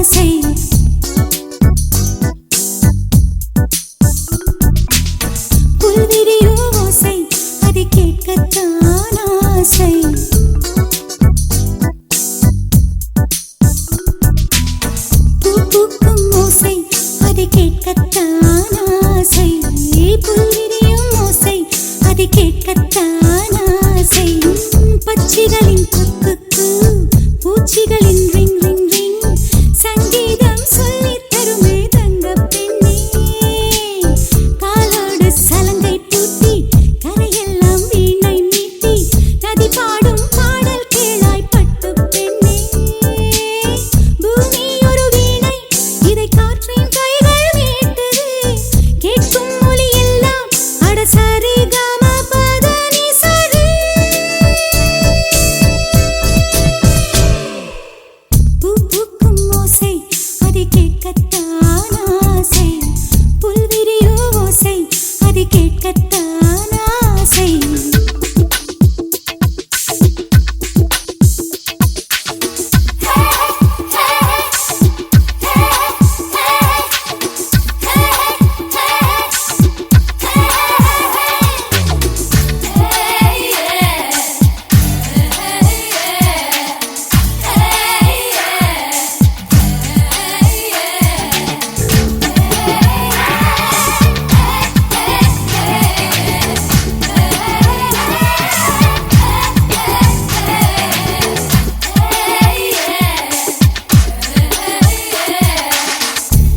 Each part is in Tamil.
ஓசை புல்விரியும் ஓசை அதை கேட்கத்தான் ஆசை பூ பூக்கும் ஓசை அதை கேட்கத்தான் ஆசை புல்விரியும் ஓசை அதை கேட்கத்தான் ஆசை பட்சிகளின் குக்கு பூச்சிகளின் ரிங் ரிங் ரிங் சங்கீதம் சொல்லித் தருமே தங்கப் பெண்ணே காலோடு சலங்கை பூட்டி கரையெல்லாம் வீணை மீட்டி நதி பாடும் பாடல் கேளாய் பட்டுப் பெண்ணே பூமி ஒரு வீணை இதை காற்றின் கைகள் மீட்டுது கேட்கும் ஒலி எல்லாம் அட சரி கம பத நி சரி பூ பூக்கும் ஓசை அதை கேட்கத்தான் ஆசை புல்விரியோ ஓசை அதை கேட்கத்தான் ஆசை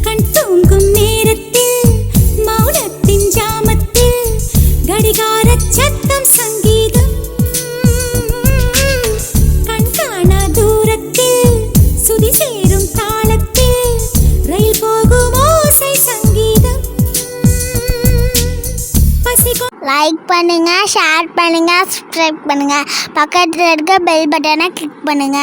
கண் தூங்கும் நேரத்தில் மௌனத்தின் ஜாமத்தில் கடிகாரச் சத்தம் சங்கீதம் கண் காணா தூரத்தில் சுதி சேரும் தாளத்தில் ரயில் போகும் ஓசை சங்கீதம் லைக் பண்ணுங்க, ஷேர் பண்ணுங்க, சப்ஸ்கிரைப் பண்ணுங்க, பக்கத்தில் இருக்க பெல் பட்டனை கிளிக் பண்ணுங்க.